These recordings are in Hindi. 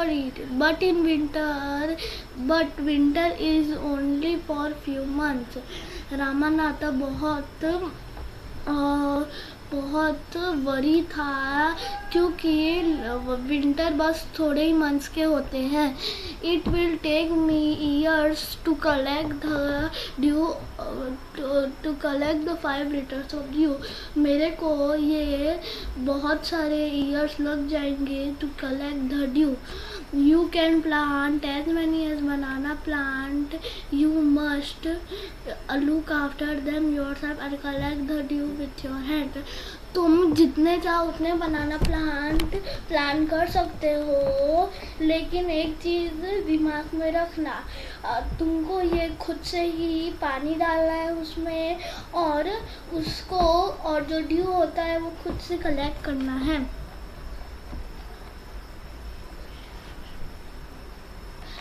eat. But winter is only for few months. Ramanatha बहुत वरी था क्योंकि विंटर बस थोड़े ही मंथ्स के होते हैं. It will take me years to collect the 5 liters of dew. मेरे को ये बहुत सारे years लग जाएंगे to collect the dew. You can plant as many as banana plant. You must look after them yourself and collect the dew with your hand. तुम जितने चाहो उतने बनाना प्लांट कर सकते हो, लेकिन एक चीज़ दिमाग में रखना, तुमको ये खुद से ही पानी डालना है उसमें, और उसको और जो ड्यू होता है वो खुद से कलेक्ट करना है.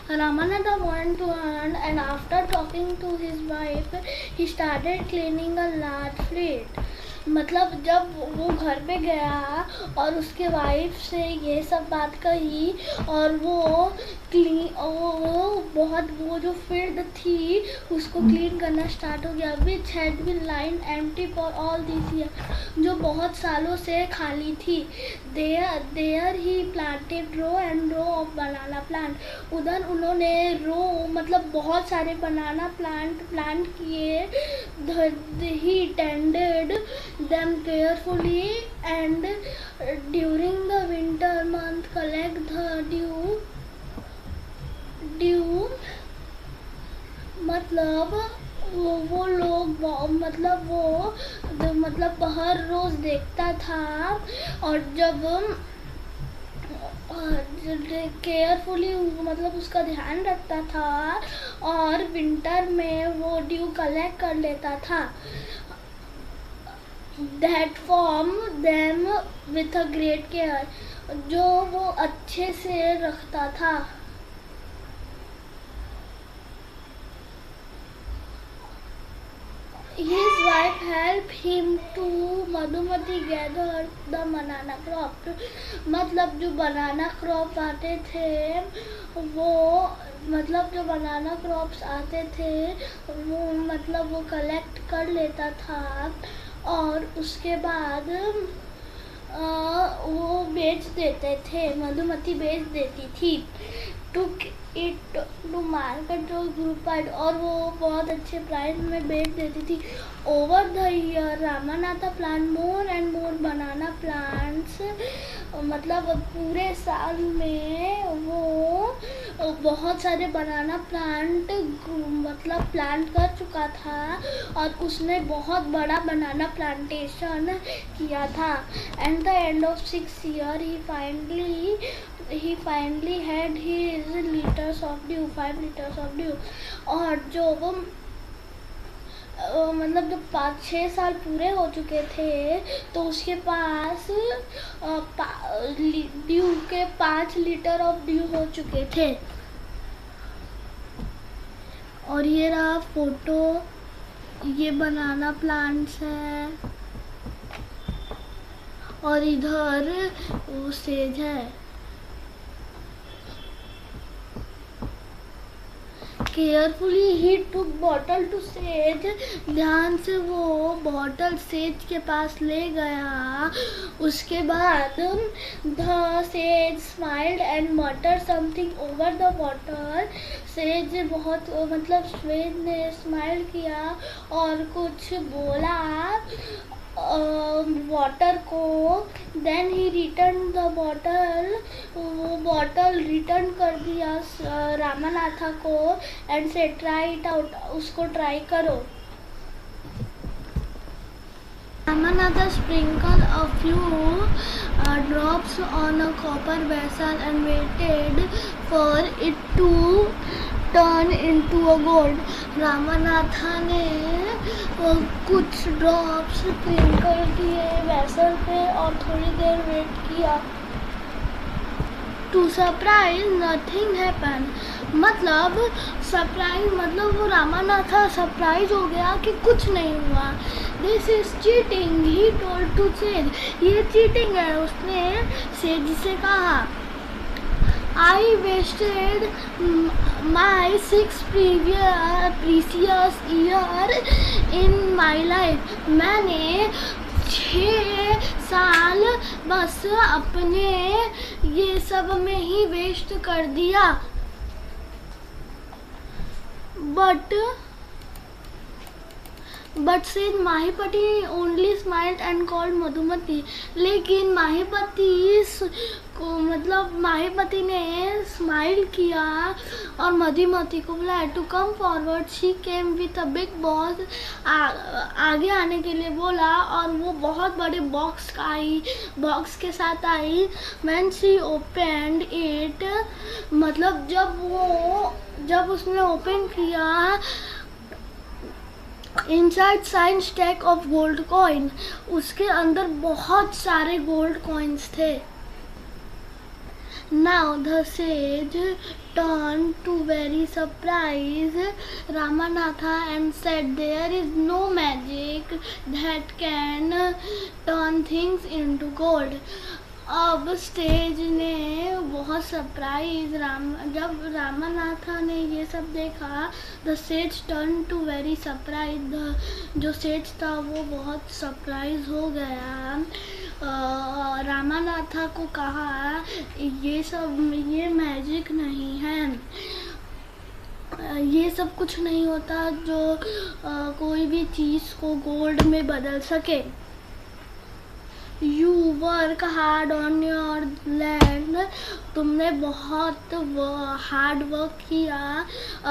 Ramanatha went to earn, and after talking to his wife, he started cleaning a large fleet. मतलब जब वो घर पे गया और उसके वाइफ से ये सब बात कही और वो जो फील्ड थी उसको क्लीन करना स्टार्ट हो गया. Which had been lying empty for all this year, जो बहुत सालों से खाली थी. There he planted row and row of banana plant. उधर उन्होंने रो मतलब बहुत सारे बनाना प्लांट किए. He tended them carefully and during the winter month collect the dew. मतलब वो लोग मतलब हर रोज देखता था और जब केयरफुली मतलब उसका ध्यान रखता था और विंटर में वो ड्यू कलेक्ट कर लेता था. That form them with a great care, जो वो अच्छे से रखता था. His wife helped him to Madhumati gather the banana crop. मतलब जो बनाना क्रॉप आते थे जो बनाना क्रॉप्स आते थे वो कलेक्ट कर लेता था और उसके बाद वो बेच देते थे. मधुमती बेच देती थी. टू मार्केट जो ग्रुप और वो बहुत अच्छे प्राइस में बेच देती थी. Over the year Ramanatha plant more and more banana plants. मतलब पूरे साल में वो बहुत सारे बनाना प्लांट कर चुका था और उसने बहुत बड़ा बनाना प्लांटेशन किया था. And the end of 6 years he finally had his liters of dew, 5 liters of dew. और जो वो मतलब जब 5-6 साल पूरे हो चुके थे तो उसके पास ड्यू के 5 लीटर ऑफ ड्यू हो चुके थे. और ये रहा फोटो, ये बनाना प्लांट्स है और इधर वो सेज है. Carefully he took bottle to sage. ध्यान से वो बॉटल सेज के पास ले गया. उसके बाद the sage smiled and muttered something over the water. Sage sage ने स्माइल किया और कुछ बोला वाटर को. Then he return the bottle. वो बॉटल रिटर्न कर दिया रामानाथा को and say try it out, उसको ट्राई करो. Ramanatha sprinkled a few drops on a copper vessel and waited for it to turn into a gold. Ramanatha ने कुछ ड्रॉप्स स्प्रिंकल किए वेसल पे और थोड़ी देर वेट किया. To surprise nothing happen. मतलब वो रामानाथा सरप्राइज हो गया कि कुछ नहीं हुआ. This is cheating he told to sage. ये चीटिंग है, उसने सेज से कहा. I wasted my 6 precious year in my life. मैंने 6 साल बस अपने ये सब में ही वेस्ट कर दिया. But said Mahipati only smiled and called Madhumati. लेकिन माहिपति ने स्माइल किया और मधुमती को बुलाया. To come forward she came with a big box. आगे आने के लिए बोला और वो बहुत बड़े बॉक्स के साथ आई. When she opened it, मतलब जब उसने ओपन किया, inside sign stack of gold coin. उसके अंदर बहुत सारे गोल्ड कॉइन्स थे. Now the sage turned to very surprised Ramanatha and said, there is no magic that can turn things into gold. अब स्टेज ने बहुत सरप्राइज जब रामानाथा ने ये सब देखा, the sage turn to very surprise. जो सेज था वो बहुत सरप्राइज हो गया. रामानाथा को कहा ये मैजिक नहीं है, ये सब कुछ नहीं होता जो कोई भी चीज़ को गोल्ड में बदल सके. You work hard on your land. तुमने बहुत हार्ड वर्क किया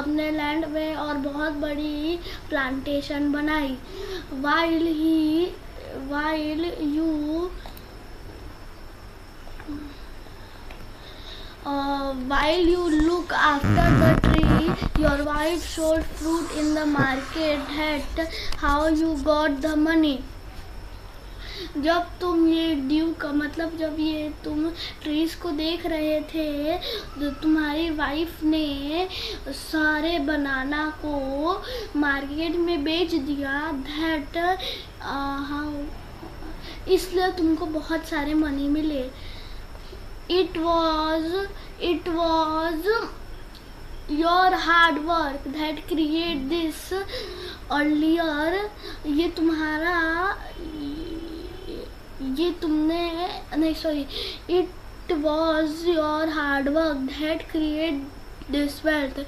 अपने लैंड में और बहुत बड़ी प्लांटेशन बनाई. While you look after the tree, your wife sold fruit in the market. That's how you got the money. जब तुम ये ड्यू का मतलब जब ये तुम ट्रीज को देख रहे थे, तो तुम्हारी वाइफ ने सारे बनाना को मार्केट में बेच दिया. दैट इसलिए तुमको बहुत सारे मनी मिले. It was your hard work that create this earlier. It was your hard work that create this wealth.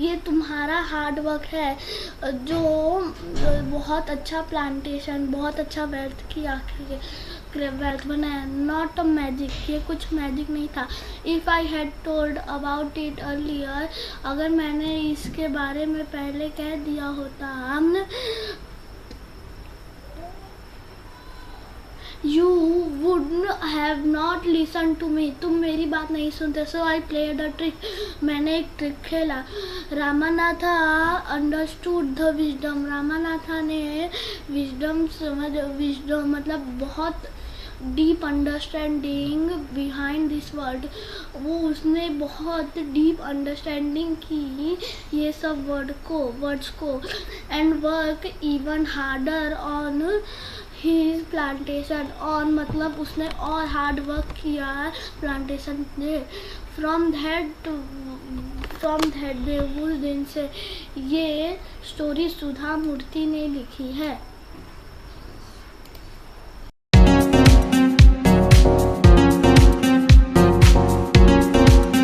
ये तुम्हारा हार्ड वर्क है जो बहुत अच्छा प्लांटेशन, बहुत अच्छा वेल्थ बनाया. नॉट अ मैजिक, ये कुछ मैजिक नहीं था. If I had told about it earlier, अगर मैंने इसके बारे में पहले कह दिया होता, You would have not listened to me. तुम मेरी बात नहीं सुनते. So I played a trick. मैंने एक ट्रिक खेला. Ramanatha understood the wisdom. Ramanatha ने विजडम मतलब बहुत deep understanding behind this word. उसने बहुत डीप अंडरस्टैंडिंग की ये सब वर्ड्स को. And work even harder on his plantation. और मतलब उसने और हार्ड वर्क किया प्लांटेशन में. फ्रॉम दैट डे, उस दिन से. ये स्टोरी सुधा मूर्ति ने लिखी है.